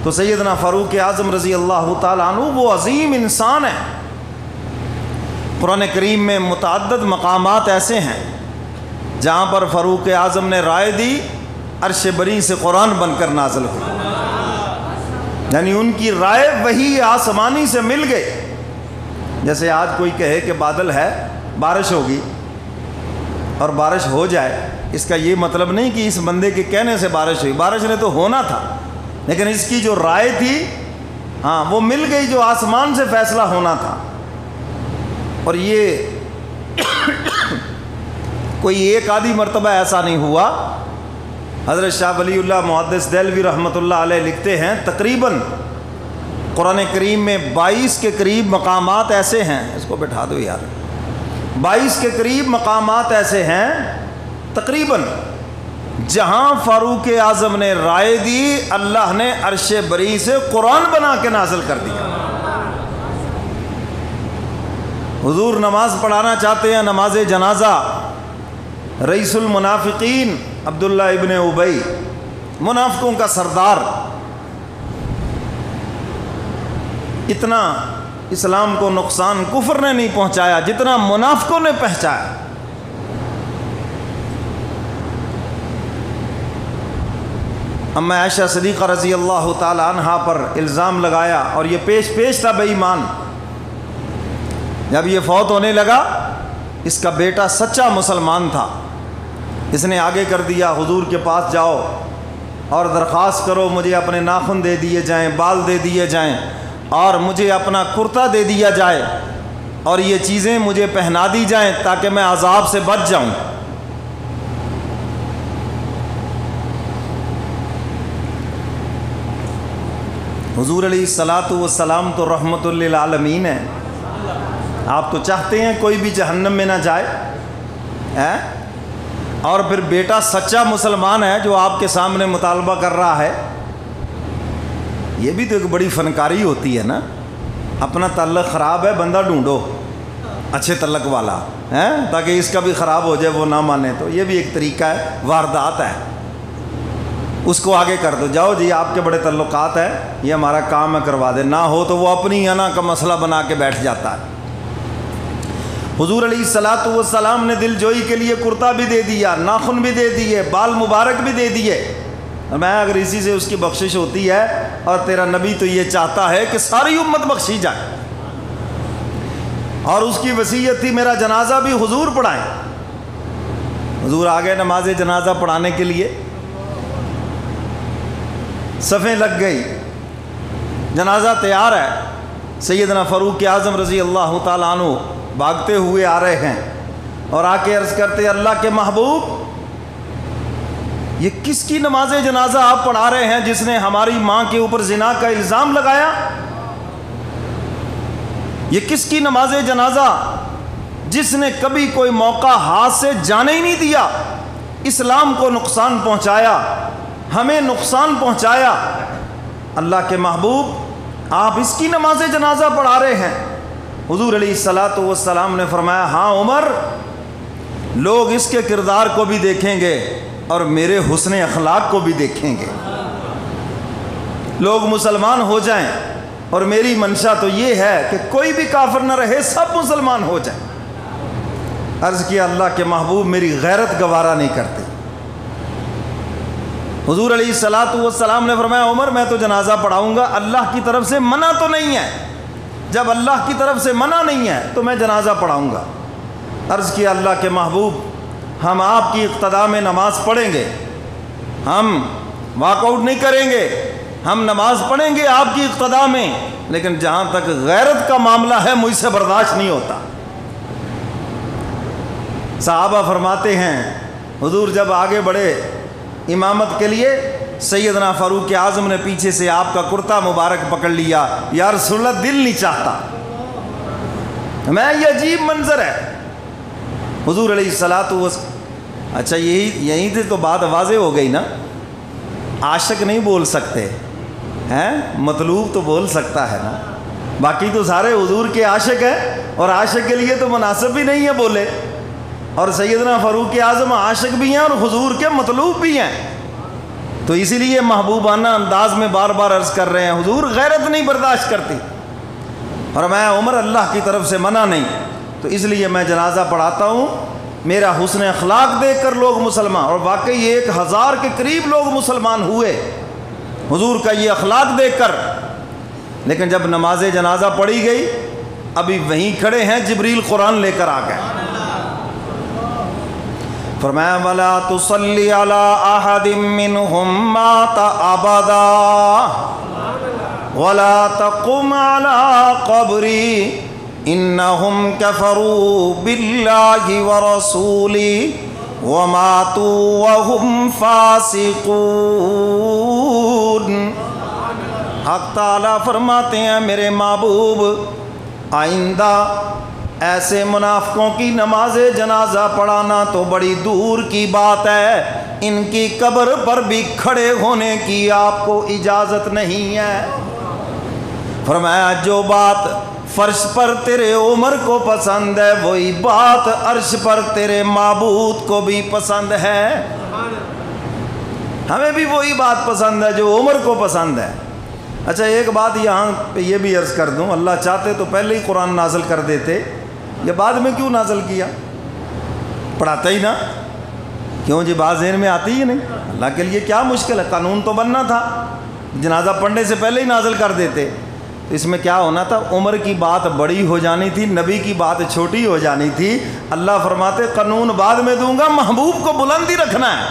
تو سیدنا فاروق اعظم رضی اللہ تعالیٰ عنہ وہ عظیم انسان ہیں. قرآن کریم میں متعدد مقامات ایسے ہیں جہاں پر فاروق اعظم نے رائے دی، عرش بری سے قرآن بن کر نازل ہوئی. یعنی ان کی رائے وہی آسمانی سے مل گئی. جیسے آج کوئی کہے کہ بادل ہے، بارش ہوگی، اور بارش ہو جائے، اس کا یہ مطلب نہیں کہ اس بندے کے کہنے سے بارش ہوئی، بارش نے تو ہونا تھا، لیکن اس کی جو رائے تھی ہاں وہ مل گئی جو آسمان سے فیصلہ ہونا تھا. اور یہ کوئی ایک آدھی مرتبہ ایسا نہیں ہوا. حضرت شاہ ولی اللہ محدث دہلوی رحمۃ اللہ علیہ لکھتے ہیں تقریباً قرآن کریم میں 22 کے قریب مقامات ایسے ہیں، اس کو بٹھا دو یار، 22 کے قریب مقامات ایسے ہیں تقریباً جہاں فاروق اعظم نے رائے دی، اللہ نے عرش بری سے قرآن بنا کے نازل کر دیا. حضور نماز پڑھانا چاہتے ہیں، نماز جنازہ. رئیس المنافقین عبداللہ ابن ابی، منافقوں کا سردار، اتنا اسلام کو نقصان کفر نے نہیں پہنچایا جتنا منافقوں نے پہنچایا. اما عائشہ صدیقہ رضی اللہ تعالی عنہا پر الزام لگایا، اور یہ پیش تھا بے ایمان. جب یہ فوت ہونے لگا، اس کا بیٹا سچا مسلمان تھا، اس نے آگے کر دیا حضور کے پاس جاؤ اور درخواست کرو مجھے اپنے ناخن دے دیے جائیں، بال دے دیے جائیں، اور مجھے اپنا کرتا دے دیا جائے، اور یہ چیزیں مجھے پہنا دی جائیں تاکہ میں عذاب سے بچ جاؤں. حضور علیہ الصلاۃ والسلام تو رحمت للعالمین ہیں. آپ تو چاہتے ہیں کوئی بھی جہنم میں نہ جائے، اور پھر بیٹا سچا مسلمان ہے جو آپ کے سامنے مطالبہ کر رہا ہے. یہ بھی تو ایک بڑی فنکاری ہوتی ہے نا. اپنا تعلق خراب ہے، بندہ ڈھونڈو اچھے تعلق والا ہے تاکہ اس کا بھی خراب ہو جائے، وہ نہ مانے تو. یہ بھی ایک طریقہ ہے، واردات ہے. اس کو آگے کر دو، جاؤ جی آپ کے بڑے تعلقات ہیں، یہ ہمارا کام ہے، کروا دے. نہ ہو تو وہ اپنی انا کا مسئلہ بنا کے بیٹھ جاتا ہے. حضور علیہ الصلاۃ والسلام نے دل جوئی کے لیے کرتا بھی دے دیا، ناخن بھی دے دیے، بال مبارک بھی دے دیے. میں اگر اسی سے اس کی بخشش ہوتی ہے، اور تیرا نبی تو یہ چاہتا ہے کہ ساری امت بخشی جائے، اور اس کی وصیت تھی میرا جنازہ بھی حضور پڑھائیں. حضور آگے نماز جنازہ پڑھانے کے لیے، صفیں لگ گئی، جنازہ تیار ہے. سیدنا فاروق اعظم رضی اللہ تعالیٰ عنہ بھاگتے ہوئے آ رہے ہیں، اور آ کے عرض کرتے اللہ کے محبوب، یہ کس کی نماز جنازہ آپ پڑھا رہے ہیں جس نے ہماری ماں کے اوپر زنا کا الزام لگایا؟ یہ کس کی نماز جنازہ جس نے کبھی کوئی موقع ہاتھ سے جانے ہی نہیں دیا، اسلام کو نقصان پہنچایا، ہمیں نقصان پہنچایا؟ اللہ کے محبوب آپ اس کی نماز جنازہ پڑھا رہے ہیں؟ حضور علیہ الصلاۃ والسلام نے فرمایا ہاں عمر، لوگ اس کے کردار کو بھی دیکھیں گے اور میرے حسن اخلاق کو بھی دیکھیں گے. لوگ مسلمان ہو جائیں، اور میری منشا تو یہ ہے کہ کوئی بھی کافر نہ رہے، سب مسلمان ہو جائیں. عرض کیا اللہ کے محبوب میری غیرت گوارا نہیں کرتے. حضور علیہ الصلاۃ والسلام نے فرمایا عمر میں تو جنازہ پڑھاؤں گا، اللہ کی طرف سے منع تو نہیں ہے. جب اللہ کی طرف سے منع نہیں ہے تو میں جنازہ پڑھاؤں گا. عرض کیا اللہ کے محبوب ہم آپ کی اقتداء میں نماز پڑھیں گے، ہم واک آؤٹ نہیں کریں گے، ہم نماز پڑھیں گے آپ کی اقتداء میں، لیکن جہاں تک غیرت کا معاملہ ہے مجھ سے برداشت نہیں ہوتا. صحابہ فرماتے ہیں حضور جب آگے بڑھے امامت کے لیے، سیدنا فاروق اعظم نے پیچھے سے آپ کا کرتا مبارک پکڑ لیا. یا رسول اللہ دل نہیں چاہتا، میں یہ عجیب منظر ہے. حضور علیہ الصلاۃ والسلام اچھا یہیں سے تو بات واضح ہو گئی نا. عاشق نہیں بول سکتے ہیں، مطلوب تو بول سکتا ہے نا. باقی تو سارے حضور کے عاشق ہیں، اور عاشق کے لیے تو مناسب بھی نہیں ہے بولے. اور سیدنا فاروق اعظم عاشق بھی ہیں اور حضور کے مطلوب بھی ہیں. تو اسی لیے محبوبانہ انداز میں بار بار عرض کر رہے ہیں حضور غیرت نہیں برداشت کرتی، اور میں عمر اللہ کی طرف سے منع نہیں، تو اس لیے میں جنازہ پڑھاتا ہوں، میرا حسن اخلاق دیکھ کر لوگ مسلمان، اور واقعی 1000 کے قریب لوگ مسلمان ہوئے حضور کا یہ اخلاق دیکھ کر۔ لیکن جب نماز جنازہ پڑھی گئی، ابھی وہیں کھڑے ہیں، جبریل قرآن لے کر آ گئے، فرمایا وَلَا تُصَلِّ عَلَىٰ أَحَدٍ مِّنْهُمْ مَاتَ أَبَدًا وَلَا تَقُمْ عَلَىٰ قَبْرِهِ إِنَّهُمْ كَفَرُوا بِاللَّهِ وَرَسُولِهِ وَمَاتُوا وَهُمْ فَاسِقُونَ۔ حق تعالیٰ فرماتے ہیں میرے محبوب آئندہ ایسے منافقوں کی نماز جنازہ پڑھانا تو بڑی دور کی بات ہے، ان کی قبر پر بھی کھڑے ہونے کی آپ کو اجازت نہیں ہے۔ فرمایا جو بات فرش پر تیرے عمر کو پسند ہے وہی بات عرش پر تیرے معبود کو بھی پسند ہے، ہمیں بھی وہی بات پسند ہے جو عمر کو پسند ہے۔ اچھا ایک بات یہاں پہ یہ بھی عرض کر دوں، اللہ چاہتے تو پہلے ہی قرآن نازل کر دیتے، یہ بعد میں کیوں نازل کیا؟ پڑھاتا ہی نا، کیوں جی بات ذہن میں آتی ہی نہیں؟ اللہ کے لیے کیا مشکل ہے، قانون تو بننا تھا، جنازہ پڑھنے سے پہلے ہی نازل کر دیتے۔ تو اس میں کیا ہونا تھا، عمر کی بات بڑی ہو جانی تھی، نبی کی بات چھوٹی ہو جانی تھی۔ اللہ فرماتے قانون بعد میں دوں گا، محبوب کو بلندی رکھنا ہے۔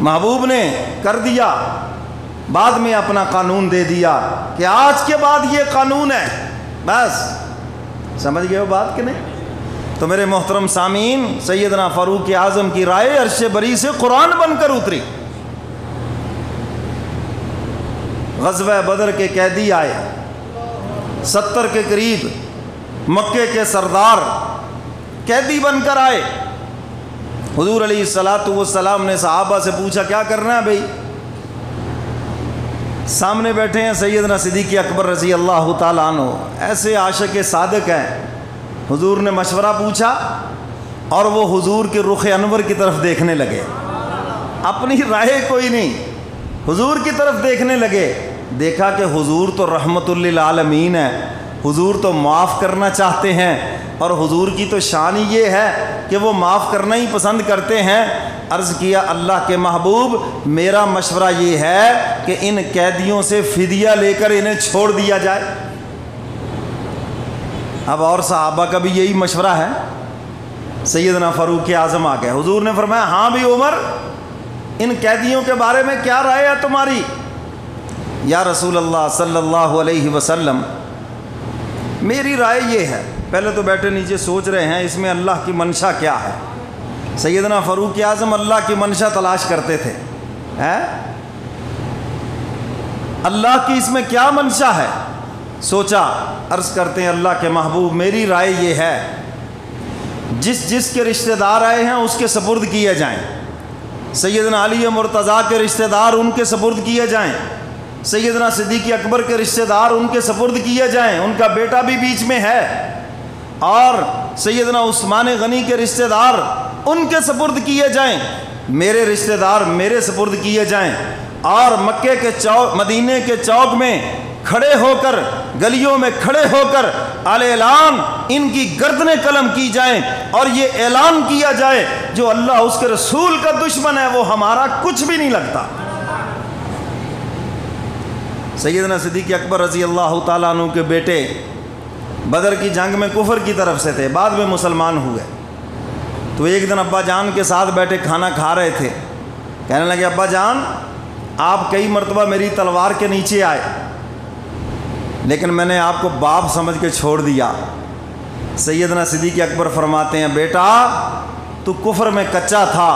محبوب نے کر دیا، بعد میں اپنا قانون دے دیا کہ آج کے بعد یہ قانون ہے، بس سمجھ گئے ہو بات کہ نہیں؟ تو میرے محترم سامعین، سیدنا فاروق اعظم کی رائے عرش بری سے قرآن بن کر اتری۔ غزوہ بدر کے قیدی آئے، 70 کے قریب مکے کے سردار قیدی بن کر آئے۔ حضور علیہ السلام نے صحابہ سے پوچھا کیا کرنا ہے بھئی؟ سامنے بیٹھے ہیں سیدنا صدیق اکبر رضی اللہ تعالیٰ عنہ، ایسے عاشق صادق ہیں۔ حضور نے مشورہ پوچھا اور وہ حضور کے رخ انور کی طرف دیکھنے لگے، اپنی رائے کوئی نہیں، حضور کی طرف دیکھنے لگے۔ دیکھا کہ حضور تو رحمت للعالمین ہے، حضور تو معاف کرنا چاہتے ہیں، اور حضور کی تو شان ہی یہ ہے کہ وہ معاف کرنا ہی پسند کرتے ہیں۔ عرض کیا اللہ کے محبوب میرا مشورہ یہ ہے کہ ان قیدیوں سے فدیہ لے کر انہیں چھوڑ دیا جائے۔ اب اور صحابہ کا بھی یہی مشورہ ہے۔ سیدنا فاروق اعظم آ گئے، حضور نے فرمایا ہاں بھی عمر، ان قیدیوں کے بارے میں کیا رائے ہے تمہاری؟ یا رسول اللہ صلی اللہ علیہ وسلم میری رائے یہ ہے، پہلے تو بیٹھے نیچے سوچ رہے ہیں اس میں اللہ کی منشا کیا ہے۔ سیدنا فاروق اعظم اللہ کی منشا تلاش کرتے تھے، اللہ کی اس میں کیا منشا ہے؟ سوچا، عرض کرتے ہیں اللہ کے محبوب میری رائے یہ ہے جس کے رشتہ دار آئے ہیں اس کے سپرد کیے جائیں۔ سیدنا علی مرتضیٰ کے رشتہ دار ان کے سپرد کیے جائیں، سیدنا صدیق اکبر کے رشتہ دار ان کے سپرد کیے جائیں، ان کا بیٹا بھی بیچ میں ہے، اور سیدنا عثمان غنی کے رشتہ دار ان کے سپرد کیے جائیں، میرے رشتہ دار میرے سپرد کیے جائیں، اور مکے کے چوک مدینے کے چوک میں کھڑے ہو کر، گلیوں میں کھڑے ہو کر اعلان ان کی گردنیں قلم کی جائیں، اور یہ اعلان کیا جائے جو اللہ اس کے رسول کا دشمن ہے وہ ہمارا کچھ بھی نہیں لگتا۔ سیدنا صدیق اکبر رضی اللہ تعالیٰ عنہ کے بیٹے بدر کی جنگ میں کفر کی طرف سے تھے، بعد میں مسلمان ہوئے۔ تو ایک دن ابا جان کے ساتھ بیٹھے کھانا کھا رہے تھے، کہنے لگے ابا جان آپ کئی مرتبہ میری تلوار کے نیچے آئے لیکن میں نے آپ کو باپ سمجھ کے چھوڑ دیا۔ سیدنا صدیق اکبر فرماتے ہیں بیٹا تو کفر میں کچا تھا،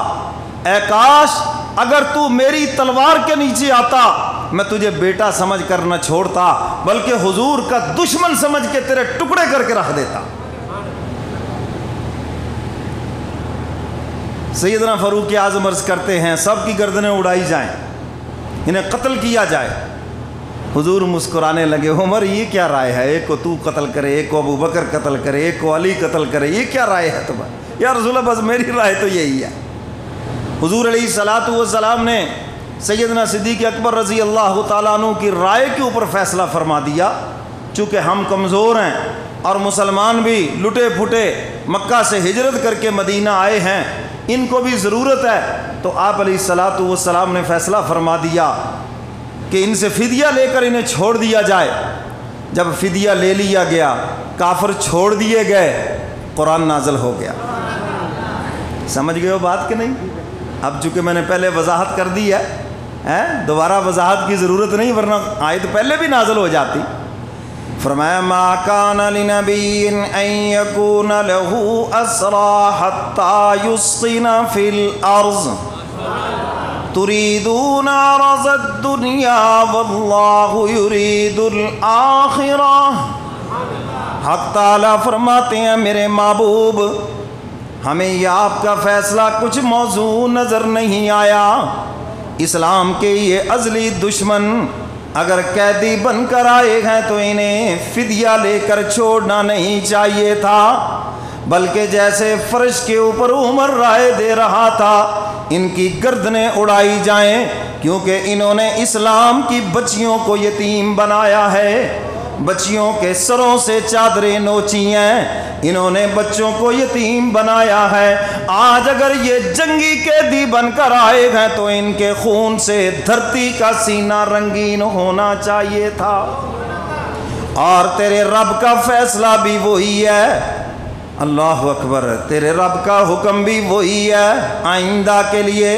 اے کاش اگر تو میری تلوار کے نیچے آتا میں تجھے بیٹا سمجھ کر نہ چھوڑتا بلکہ حضور کا دشمن سمجھ کے تیرے ٹکڑے کر کے رکھ دیتا۔ سیدنا فاروق اعظم عرض کرتے ہیں سب کی گردنیں اڑائی جائیں، انہیں قتل کیا جائے۔ حضور مسکرانے لگے، عمر یہ کیا رائے ہے، ایک کو تو قتل کرے، ایک کو ابو بکر قتل کرے، ایک کو علی قتل کرے، یہ کیا رائے ہے تمہاری؟ یا رسول اللہ بس میری رائے تو یہی ہے، حضور علیہ الصلوۃ والسلام نے سیدنا صدیق اکبر رضی اللہ تعالیٰ عنہ کی رائے کے اوپر فیصلہ فرما دیا، چونکہ ہم کمزور ہیں اور مسلمان بھی لٹے پھٹے مکہ سے ہجرت کر کے مدینہ آئے ہیں، ان کو بھی ضرورت ہے، تو آپ علیہ الصلوۃ والسلام نے فیصلہ فرما دیا کہ ان سے فدیہ لے کر انہیں چھوڑ دیا جائے۔ جب فدیہ لے لیا گیا، کافر چھوڑ دیے گئے، قرآن نازل ہو گیا۔ سمجھ گئے ہو بات کہ نہیں؟ اب چونکہ میں نے پہلے وضاحت کر دی ہے، دوبارہ وضاحت کی ضرورت نہیں، ورنہ آیت پہلے بھی نازل ہو جاتی۔ فرمایا ما کان لنبی ان یکون لہ اسری حتی یسخن فی الارض تریدون عرض الدنیا واللہ یرید الآخرہ۔ حق تعالیٰ فرماتے ہیں میرے محبوب، ہمیں یہ آپ کا فیصلہ کچھ موضوع نظر نہیں آیا، اسلام کے یہ ازلی دشمن اگر قیدی بن کر آئے ہیں تو انہیں فدیہ لے کر چھوڑنا نہیں چاہیے تھا، بلکہ جیسے فرش کے اوپر عمر رائے دے رہا تھا ان کی گردنیں اڑائی جائیں، کیونکہ انہوں نے اسلام کی بچیوں کو یتیم بنایا ہے، بچیوں کے سروں سے چادریں نوچی ہیں، انہوں نے بچوں کو یتیم بنایا ہے۔ آج اگر یہ جنگی قیدی بن کر آئے ہیں تو ان کے خون سے دھرتی کا سینہ رنگین ہونا چاہیے تھا، اور تیرے رب کا فیصلہ بھی وہی ہے۔ اللہ اکبر، تیرے رب کا حکم بھی وہی ہے آئندہ کے لیے،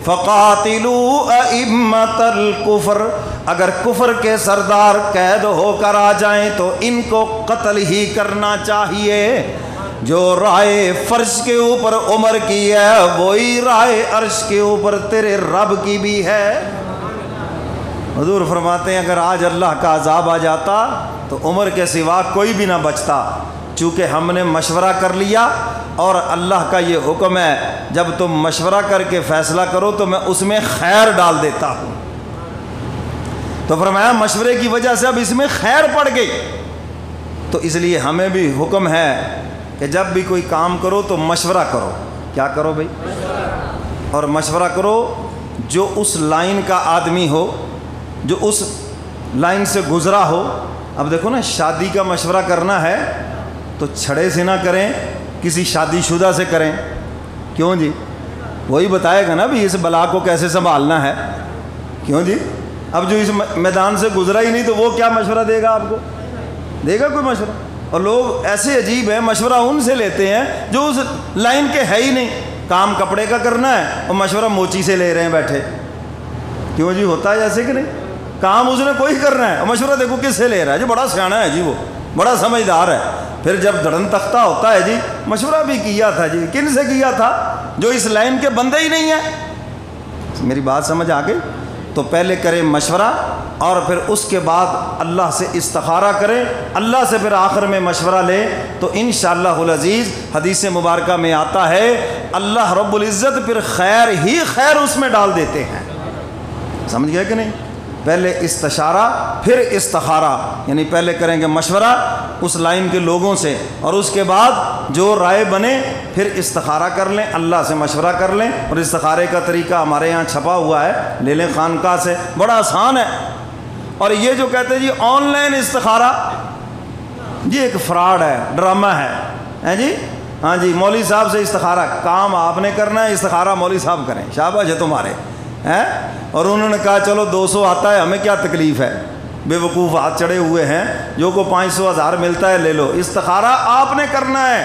فقاتلوا ائمۃ الکفر، اگر کفر کے سردار قید ہو کر آ جائیں تو ان کو قتل ہی کرنا چاہیے۔ جو رائے فرش کے اوپر عمر کی ہے وہی رائے عرش کے اوپر تیرے رب کی بھی ہے۔ حضور فرماتے ہیں اگر آج اللہ کا عذاب آ جاتا تو عمر کے سوا کوئی بھی نہ بچتا، چونکہ ہم نے مشورہ کر لیا، اور اللہ کا یہ حکم ہے جب تم مشورہ کر کے فیصلہ کرو تو میں اس میں خیر ڈال دیتا ہوں۔ تو فرمایا مشورے کی وجہ سے اب اس میں خیر پڑ گئی، تو اس لیے ہمیں بھی حکم ہے کہ جب بھی کوئی کام کرو تو مشورہ کرو۔ کیا کرو بھائی؟ اور مشورہ کرو جو اس لائن کا آدمی ہو، جو اس لائن سے گزرا ہو۔ اب دیکھو نا، شادی کا مشورہ کرنا ہے تو چھڑے سے نہ کریں، کسی شادی شدہ سے کریں۔ کیوں جی؟ وہی بتائے گا نا بھی اس بلا کو کیسے سنبھالنا ہے۔ کیوں جی؟ اب جو اس میدان سے گزرا ہی نہیں تو وہ کیا مشورہ دے گا آپ کو؟ دے گا کوئی مشورہ؟ اور لوگ ایسے عجیب ہیں، مشورہ ان سے لیتے ہیں جو اس لائن کے ہے ہی نہیں۔ کام کپڑے کا کرنا ہے اور مشورہ موچی سے لے رہے ہیں بیٹھے۔ کیوں جی؟ ہوتا ہے ایسے کہ نہیں؟ کام اس نے کوئی کرنا ہے اور مشورہ دیکھو کس سے لے رہا ہے، جو بڑا سیاںا ہے جی، وہ بڑا سمجھدار ہے۔ پھر جب دھڑن تختہ ہوتا ہے جی، مشورہ بھی کیا تھا جی، کن سے کیا تھا؟ جو اس لائن کے بندے ہی نہیں ہیں۔ میری بات سمجھ آ گئی؟ تو پہلے کریں مشورہ اور پھر اس کے بعد اللہ سے استخارہ کریں، اللہ سے پھر آخر میں مشورہ لیں، تو انشاءاللہ العزیز حدیث مبارکہ میں آتا ہے اللہ رب العزت پھر خیر ہی خیر اس میں ڈال دیتے ہیں۔ سمجھ گئے کہ نہیں؟ پہلے استشارہ پھر استخارہ، یعنی پہلے کریں گے مشورہ اس لائن کے لوگوں سے، اور اس کے بعد جو رائے بنے پھر استخارہ کر لیں، اللہ سے مشورہ کر لیں۔ اور استخارے کا طریقہ ہمارے یہاں چھپا ہوا ہے، لے لیں خانقاہ سے، بڑا آسان ہے۔ اور یہ جو کہتے ہیں جی آن لائن استخارہ، یہ ایک فراڈ ہے، ڈرامہ ہے جی۔ ہاں جی، مولوی صاحب سے استخارہ، کام آپ نے کرنا ہے، استخارہ مولوی صاحب کریں، شاباش ہے تمہارے ہیں۔ اور انہوں نے کہا چلو 200 آتا ہے، ہمیں کیا تکلیف ہے، بے وقوف ہاتھ چڑھے ہوئے ہیں، جو کو 500 1000 ملتا ہے لے لو۔ استخارہ آپ نے کرنا ہے،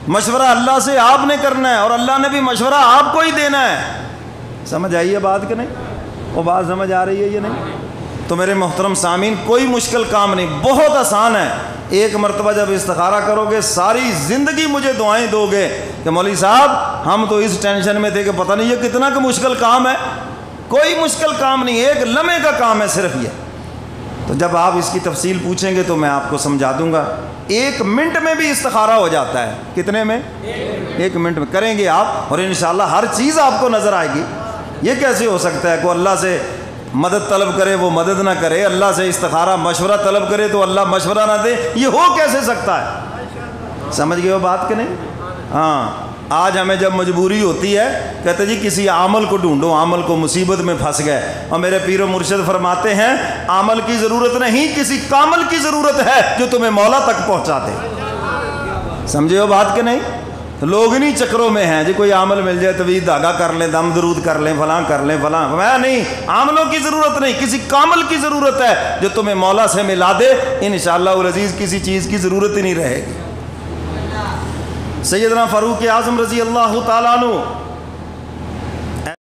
مشورہ اللہ سے آپ نے کرنا ہے، اور اللہ نے بھی مشورہ آپ کو ہی دینا ہے۔ سمجھ آئیے بات کہ نہیں؟ وہ بات سمجھ آ رہی ہے یہ نہیں؟ تو میرے محترم سامعین، کوئی مشکل کام نہیں، بہت آسان ہے۔ ایک مرتبہ جب استخارہ کرو گے ساری زندگی مجھے دعائیں دو گے کہ مولوی صاحب ہم تو اس ٹینشن میں تھے کہ پتہ نہیں یہ کتنا کا مشکل کام ہے۔ کوئی مشکل کام نہیں، ایک لمحے کا کام ہے صرف یہ۔ تو جب آپ اس کی تفصیل پوچھیں گے تو میں آپ کو سمجھا دوں گا۔ 1 منٹ میں بھی استخارہ ہو جاتا ہے۔ کتنے میں؟ 1 منٹ میں کریں گے آپ، اور انشاءاللہ ہر چیز آپ کو نظر آئے گی۔ یہ کیسے ہو سکتا ہے کہ اللہ سے مدد طلب کرے وہ مدد نہ کرے، اللہ سے استخارہ مشورہ طلب کرے تو اللہ مشورہ نہ دے؟ یہ ہو کیسے سکتا ہے؟ سمجھ گئے ہو بات کہ نہیں؟ ہاں، آج ہمیں جب مجبوری ہوتی ہے کہتے جی کسی عامل کو ڈھونڈو، عامل کو مصیبت میں پھنس گئے، اور میرے پیر و مرشد فرماتے ہیں عامل کی ضرورت نہیں، کسی کامل کی ضرورت ہے جو تمہیں مولا تک پہنچا دے۔ سمجھے ہو بات کہ نہیں؟ تو لوگ انہیں چکروں میں ہیں جی کوئی عامل مل جائے طویل دھاگا کر لیں، دم درود کر لیں، فلاں کر لیں فلاں، میں نہیں، عاملوں کی ضرورت نہیں، کسی کامل کی ضرورت ہے جو تمہیں مولا سے ملا دے، انشاءاللہ العزیز کسی چیز کی ضرورت ہی نہیں رہے گی۔ سیدنا فاروق اعظم رضی اللہ تعالیٰ عنہ